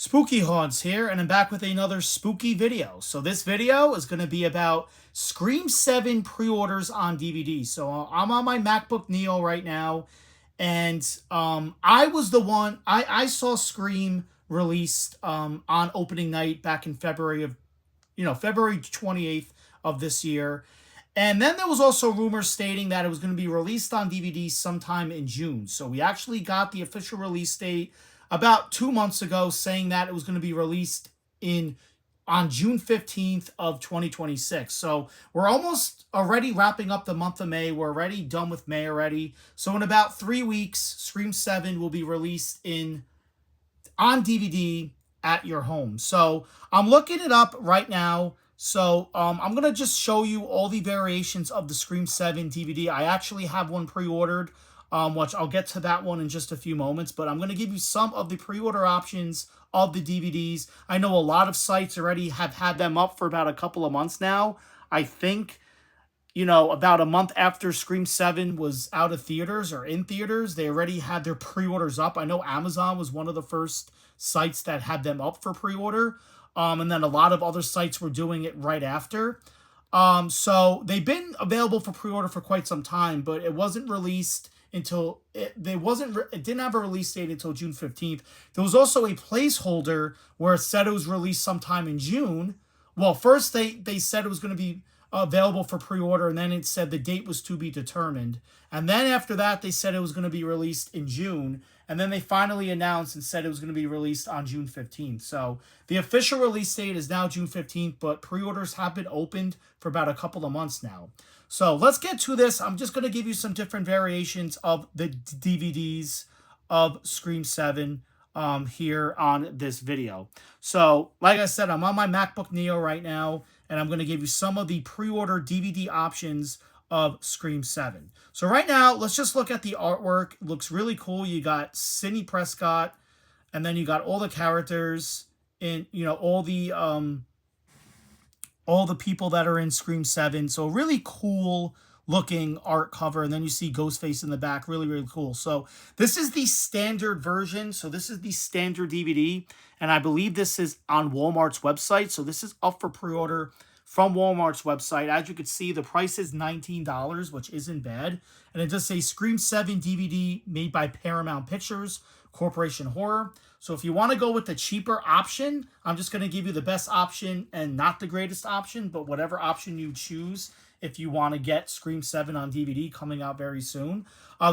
Spooky Haunts here, and I'm back with another spooky video. So this video is going to be about Scream 7 pre-orders on DVD. So I'm on my MacBook Neo right now, and I was the one, I saw Scream released on opening night back in February 28th of this year. And then there was also rumors stating that it was going to be released on DVD sometime in June. So we actually got the official release date about 2 months ago, saying that it was going to be released in on June 15th of 2026. So we're almost already wrapping up the month of May. We're already done with May already. So in about 3 weeks, Scream 7 will be released on DVD at your home. So I'm looking it up right now. So I'm going to just show you all the variations of the Scream 7 DVD. I actually have one pre-ordered, which I'll get to that one in just a few moments. But I'm going to give you some of the pre-order options of the DVDs. I know a lot of sites already have had them up for about a couple of months now. I think, about a month after Scream 7 was out of theaters or in theaters, they already had their pre-orders up. I know Amazon was one of the first sites that had them up for pre-order. And then a lot of other sites were doing it right after. So they've been available for pre-order for quite some time, but it wasn't released until it didn't have a release date until June 15th. There was also a placeholder where it said it was released sometime in June. Well, first they said it was going to be available for pre-order, and then it said the date was to be determined. And then after that, they said it was going to be released in June. And then they finally announced and said it was going to be released on June 15th. So the official release date is now June 15th, but pre-orders have been opened for about a couple of months now. So let's get to this. I'm just going to give you some different variations of the DVDs of Scream 7 here on this video. So like I said, I'm on my MacBook Neo right now, and I'm going to give you some of the pre-order DVD options of Scream 7. So right now, let's just look at the artwork. It looks really cool. You got Sidney Prescott, and then you got all the characters in, all the people that are in Scream 7. So really cool looking art cover, and then you see Ghostface in the back. Really, really cool. So this is the standard version. So this is the standard DVD, and I believe this is on Walmart's website. So this is up for pre-order from Walmart's website. As you can see, the price is $19, which isn't bad. And it does say Scream 7 DVD made by Paramount Pictures Corporation Horror. So if you want to go with the cheaper option, I'm just going to give you the best option and not the greatest option, but whatever option you choose if you want to get Scream 7 on DVD coming out very soon.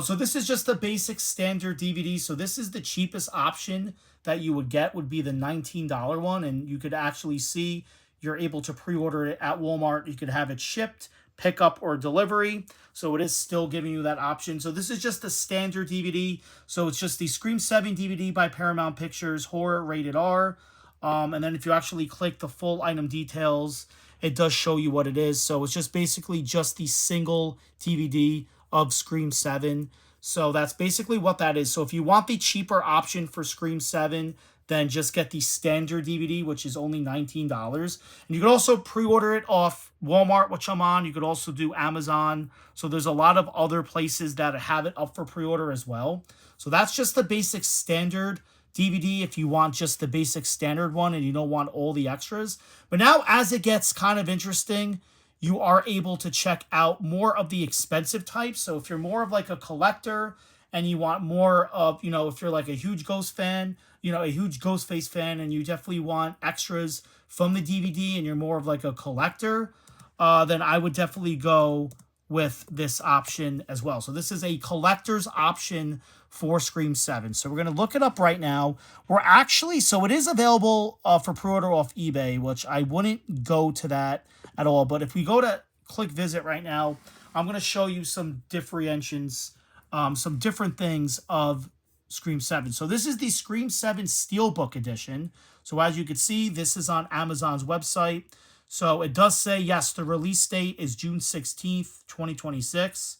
So this is just the basic standard DVD. So this is the cheapest option that you would get, would be the $19 one. And you could actually see you're able to pre-order it at Walmart. You could have it shipped, pickup, or delivery. So it is still giving you that option. So this is just the standard DVD. So it's just the Scream 7 DVD by Paramount Pictures, horror, rated R. And then if you actually click the full item details, it does show you what it is. So it's just basically just the single DVD of Scream 7. So that's basically what that is. So if you want the cheaper option for Scream 7, then just get the standard DVD, which is only $19. And you can also pre-order it off Walmart, which I'm on. You could also do Amazon. So there's a lot of other places that have it up for pre-order as well. So that's just the basic standard DVD if you want just the basic standard one and you don't want all the extras. But now as it gets kind of interesting, you are able to check out more of the expensive types. So if you're more of like a collector and you want more of, if you're like a huge a huge Ghostface fan, and you definitely want extras from the DVD and you're more of like a collector, then I would definitely go with this option as well. So this is a collector's option for Scream 7. So we're going to look it up right now. So it is available for pre-order off eBay, which I wouldn't go to that at all. But if we go to click visit right now, I'm going to show you some differentiations, some different things of Scream 7. So this is the Scream 7 Steelbook Edition. So as you can see, this is on Amazon's website. So it does say, yes, the release date is June 16th, 2026,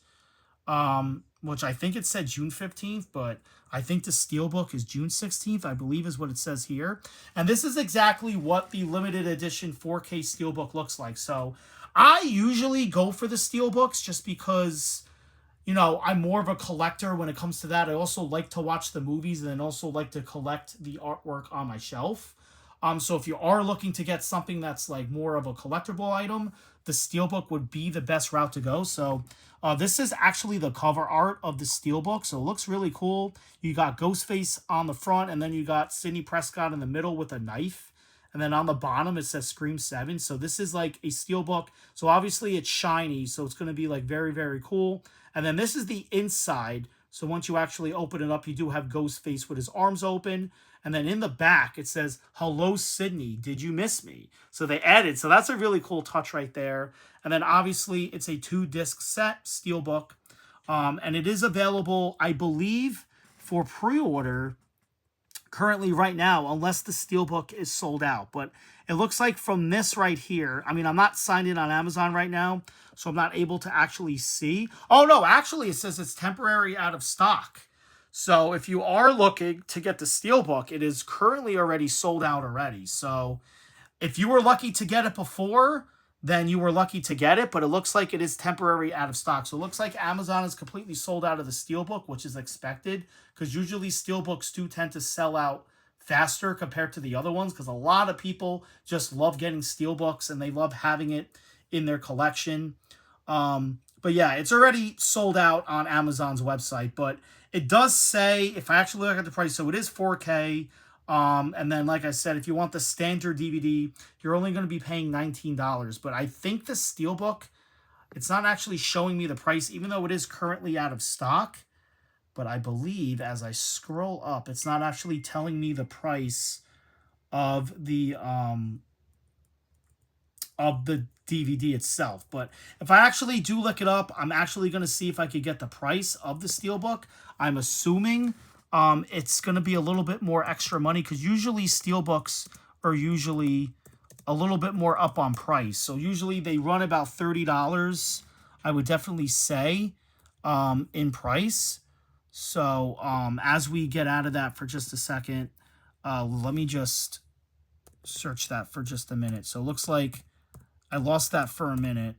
which I think it said June 15th, but I think the Steelbook is June 16th, I believe is what it says here. And this is exactly what the limited edition 4K Steelbook looks like. So I usually go for the Steelbooks just because I'm more of a collector when it comes to that. I also like to watch the movies and then also like to collect the artwork on my shelf. So if you are looking to get something that's like more of a collectible item, the Steelbook would be the best route to go. So this is actually the cover art of the Steelbook. So it looks really cool. You got Ghostface on the front, and then you got Sidney Prescott in the middle with a knife. And then on the bottom, it says Scream 7. So this is like a Steelbook. So obviously it's shiny. So it's going to be like very, very cool. And then this is the inside. So once you actually open it up, you do have Ghostface with his arms open. And then in the back, it says, "Hello, Sydney. Did you miss me?" So they added. So that's a really cool touch right there. And then obviously it's a 2-disc set, Steelbook. And it is available, I believe, for pre-order currently right now, unless the Steelbook is sold out. But it looks like from this right here, I mean, I'm not signed in on Amazon right now, so I'm not able to actually see. Oh, no, actually, it says it's temporary out of stock. So if you are looking to get the Steelbook, it is currently already sold out already. So if you were lucky to get it before, then you were lucky to get it, but it looks like it is temporary out of stock. So it looks like Amazon is completely sold out of the Steelbook, which is expected, because usually Steelbooks do tend to sell out faster compared to the other ones, because a lot of people just love getting Steelbooks and they love having it in their collection. But yeah, it's already sold out on Amazon's website, but it does say, if I actually look at the price, so it is 4K. And then, like I said, if you want the standard DVD, you're only going to be paying $19. But I think the Steelbook, it's not actually showing me the price, even though it is currently out of stock. But I believe as I scroll up, it's not actually telling me the price of the DVD itself. But if I actually do look it up, I'm actually going to see if I could get the price of the Steelbook. I'm assuming it's going to be a little bit more extra money, because usually Steelbooks are usually a little bit more up on price. So usually they run about $30, I would definitely say, in price. So as we get out of that for just a second, let me just search that for just a minute. So it looks like I lost that for a minute.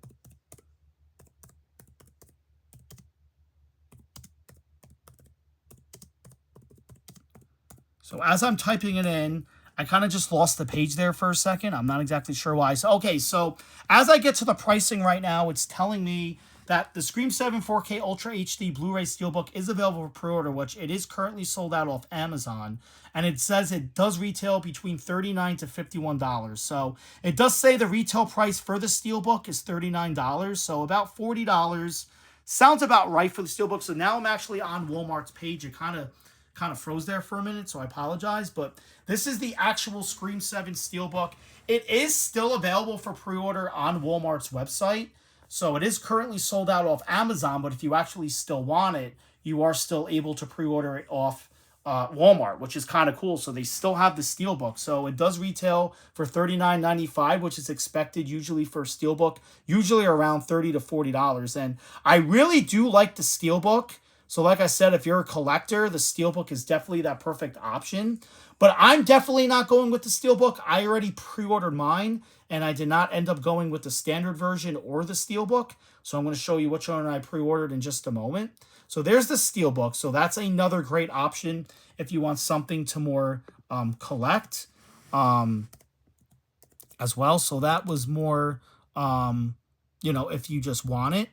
So as I'm typing it in, I kind of just lost the page there for a second. I'm not exactly sure why. So, okay, so as I get to the pricing right now, it's telling me that the Scream 7 4K Ultra HD Blu-ray Steelbook is available for pre-order, which it is currently sold out off Amazon. And it says it does retail between $39 to $51. So it does say the retail price for the Steelbook is $39. So about $40. Sounds about right for the Steelbook. So now I'm actually on Walmart's page. It kind of froze there for a minute, so I apologize. But this is the actual Scream 7 Steelbook. It is still available for pre-order on Walmart's website. So it is currently sold out off Amazon, but if you actually still want it, you are still able to pre-order it off Walmart, which is kind of cool. So they still have the Steelbook. So it does retail for $39.95, which is expected usually for a Steelbook, usually around $30 to $40. And I really do like the Steelbook. So like I said, if you're a collector, the Steelbook is definitely that perfect option. But I'm definitely not going with the Steelbook. I already pre-ordered mine, and I did not end up going with the standard version or the Steelbook. So I'm going to show you which one I pre-ordered in just a moment. So there's the Steelbook. So that's another great option if you want something to more collect as well. So that was more, if you just want it.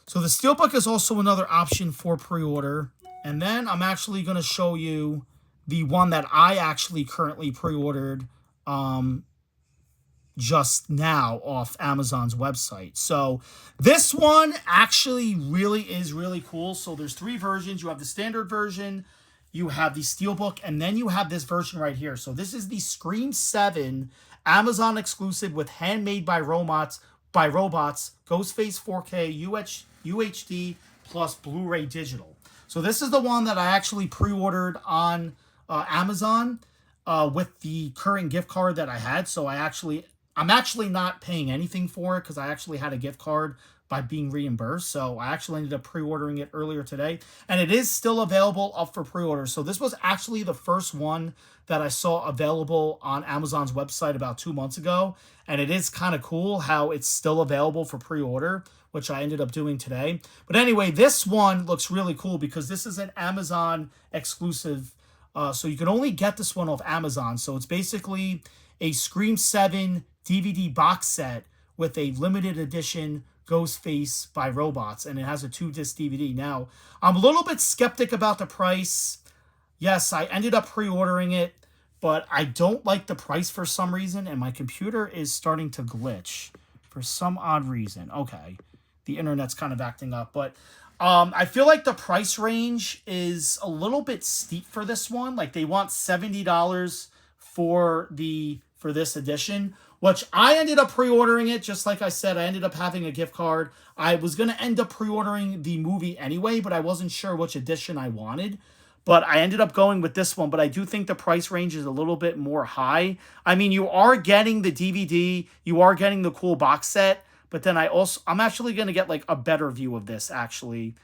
So the Steelbook is also another option for pre-order. And then I'm actually going to show you the one that I actually currently pre-ordered just now off Amazon's website. So this one actually really is really cool. So there's 3 versions. You have the standard version, you have the Steelbook, and then you have this version right here. So this is the Scream 7 Amazon exclusive with Handmade by Robots, Ghostface 4K UHD plus Blu-ray digital. So this is the one that I actually pre-ordered on Amazon with the current gift card that I had. So I'm actually not paying anything for it because I actually had a gift card by being reimbursed. So I actually ended up pre-ordering it earlier today, and it is still available up for pre-order. So this was actually the first one that I saw available on Amazon's website about 2 months ago. And it is kind of cool how it's still available for pre-order, which I ended up doing today. But anyway, this one looks really cool because this is an Amazon exclusive. So you can only get this one off Amazon. So it's basically a Scream 7 DVD box set with a limited edition Ghostface by Robots, and it has a 2-disc DVD. Now, I'm a little bit skeptic about the price. Yes, I ended up pre-ordering it, but I don't like the price for some reason, and my computer is starting to glitch for some odd reason. Okay, the internet's kind of acting up, but I feel like the price range is a little bit steep for this one. Like, they want $70 for this edition, which I ended up pre-ordering it. Just like I said, I ended up having a gift card. I was going to end up pre-ordering the movie anyway, but I wasn't sure which edition I wanted. But I ended up going with this one, but I do think the price range is a little bit more high. I mean, you are getting the DVD, you are getting the cool box set, but then I'm actually going to get like a better view of this actually.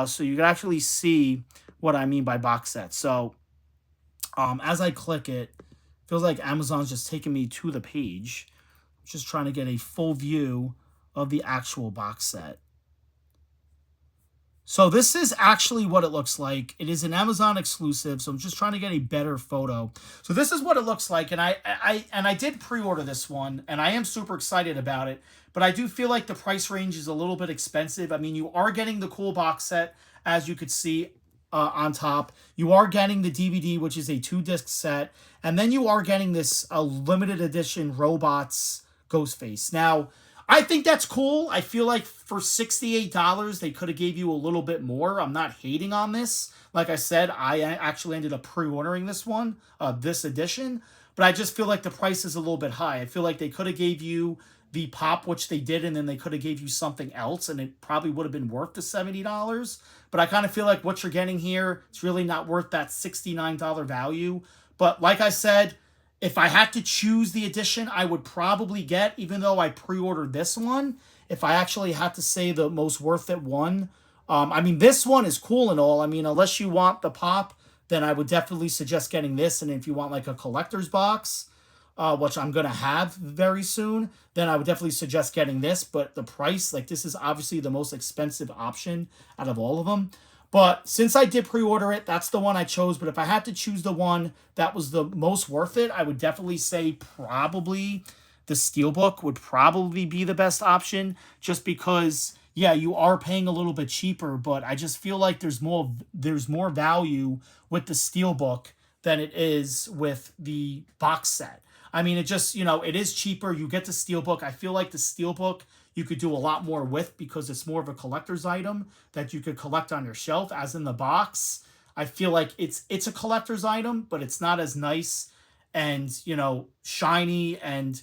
So you can actually see what I mean by box set. So as I click it, feels like Amazon's just taking me to the page. I'm just trying to get a full view of the actual box set. So this is actually what it looks like. It is an Amazon exclusive, so I'm just trying to get a better photo. So this is what it looks like, and I did pre-order this one, and I am super excited about it, but I do feel like the price range is a little bit expensive. I mean, you are getting the cool box set, as you could see on top. You are getting the DVD, which is a 2-disc set, and then you are getting this limited edition Robots Ghostface. Now, I think that's cool. I feel like for $68, they could have gave you a little bit more. I'm not hating on this. Like I said, I actually ended up pre-ordering this one, this edition, but I just feel like the price is a little bit high. I feel like they could have gave you the pop, which they did, and then they could have gave you something else, and it probably would have been worth the $70. But I kind of feel like what you're getting here, it's really not worth that $69 value. But like I said, if I had to choose the edition I would probably get, even though I pre-ordered this one, if I actually had to say the most worth it one, I mean, this one is cool and all. I mean, unless you want the pop, then I would definitely suggest getting this. And if you want like a collector's box, which I'm going to have very soon, then I would definitely suggest getting this. But the price, like this is obviously the most expensive option out of all of them. But since I did pre-order it, that's the one I chose. But if I had to choose the one that was the most worth it, I would definitely say probably the Steelbook would probably be the best option. Just because, yeah, you are paying a little bit cheaper, but I just feel like there's more value with the Steelbook than it is with the box set. I mean, it just, it is cheaper. You get the Steelbook. I feel like the Steelbook you could do a lot more with because it's more of a collector's item that you could collect on your shelf. As in the box, I feel like it's a collector's item, but it's not as nice and, shiny and,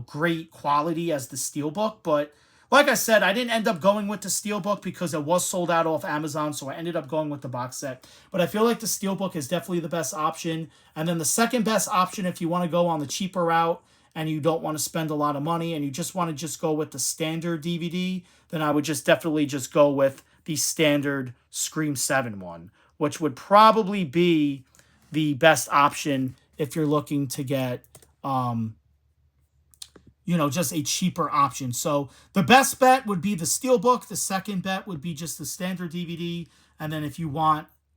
great quality as the Steelbook. But like I said, I didn't end up going with the Steelbook because it was sold out off Amazon, so I ended up going with the box set. But I feel like the Steelbook is definitely the best option. And then the second best option, if you want to go on the cheaper route and you don't want to spend a lot of money and you just want to go with the standard DVD, then I would definitely go with the standard Scream 7 one, which would probably be the best option if you're looking to get just a cheaper option. So the best bet would be the Steelbook. The second bet would be just the standard DVD. And then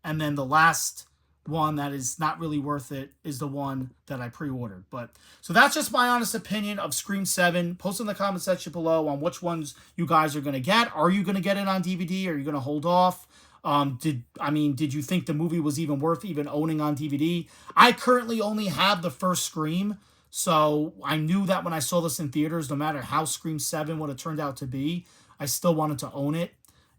and then the last one that is not really worth it is the one that I pre-ordered. But so that's just my honest opinion of Scream 7. Post in the comment section below on which ones you guys are going to get. Are you going to get it on DVD? Are you going to hold off? Did you think the movie was even worth owning on DVD? I currently only have the first Scream. So I knew that when I saw this in theaters, no matter how Scream 7 would have turned out to be, I still wanted to own it,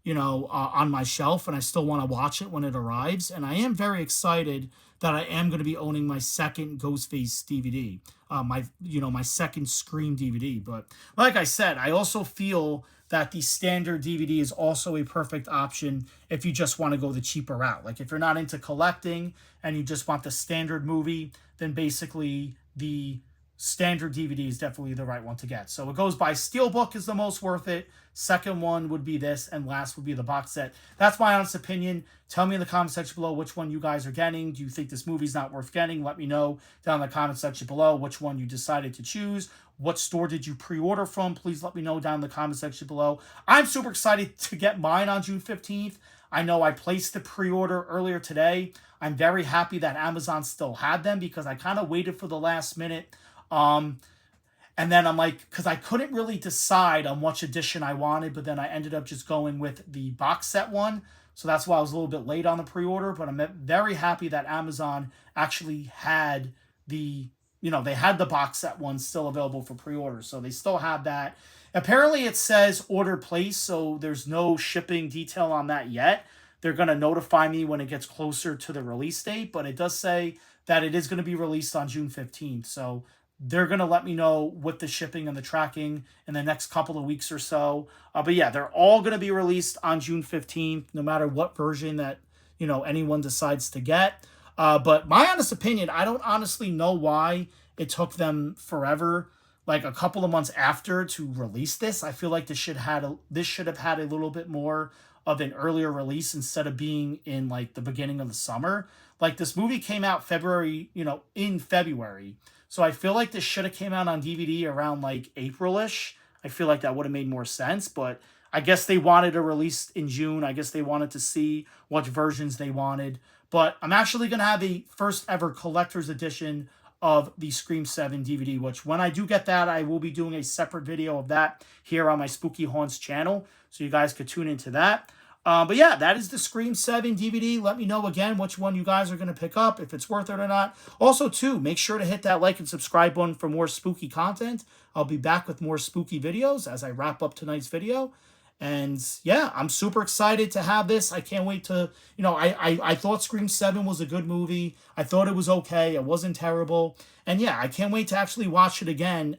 on my shelf, and I still want to watch it when it arrives. And I am very excited that I am going to be owning my second Ghostface DVD, my second Scream DVD. But like I said, I also feel that the standard DVD is also a perfect option if you just want to go the cheaper route. Like if you're not into collecting and you just want the standard movie, then basically the standard DVD is definitely the right one to get. So it goes by Steelbook is the most worth it. Second one would be this, and last would be the box set. That's my honest opinion. Tell me in the comment section below which one you guys are getting. Do you think this movie's not worth getting? Let me know down in the comment section below which one you decided to choose. What store did you pre-order from? Please let me know down in the comment section below. I'm super excited to get mine on June 15th. I know I placed the pre-order earlier today. I'm very happy that Amazon still had them because I kind of waited for the last minute. And then I'm like, because I couldn't really decide on which edition I wanted, but then I ended up just going with the box set one. So that's why I was a little bit late on the pre-order, but I'm very happy that Amazon actually had the, they had the box set one still available for pre-order. So they still have that. Apparently it says order placed, so there's no shipping detail on that yet. They're going to notify me when it gets closer to the release date, but it does say that it is going to be released on June 15th. So they're going to let me know with the shipping and the tracking in the next couple of weeks or so. But yeah, they're all going to be released on June 15th, no matter what version that, anyone decides to get. But my honest opinion, I don't honestly know why it took them forever, like a couple of months after, to release this. I feel like this should have had a little bit more of an earlier release instead of being in like the beginning of the summer. Like this movie came out February, in February. So I feel like this should have came out on DVD around like April-ish. I feel like that would have made more sense, but I guess they wanted a release in June. I guess they wanted to see what versions they wanted. But I'm actually going to have a first ever collector's edition of the Scream 7 DVD, which when I do get that, I will be doing a separate video of that here on my Spooky Haunts channel. So you guys could tune into that. But yeah, that is the Scream 7 DVD. Let me know again which one you guys are going to pick up, if it's worth it or not. Also, too, make sure to hit that like and subscribe button for more spooky content. I'll be back with more spooky videos as I wrap up tonight's video. And yeah, I'm super excited to have this. I can't wait to, I thought Scream 7 was a good movie. I thought it was okay. It wasn't terrible. And yeah, I can't wait to actually watch it again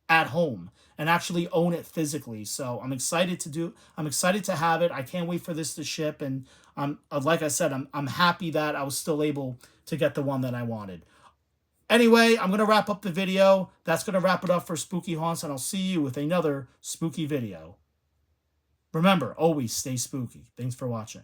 at home and actually own it physically. So I'm excited to have it. I can't wait for this to ship. And like I said, I'm happy that I was still able to get the one that I wanted. Anyway, I'm going to wrap up the video. That's going to wrap it up for Spooky Haunts, and I'll see you with another spooky video. Remember, always stay spooky. Thanks for watching.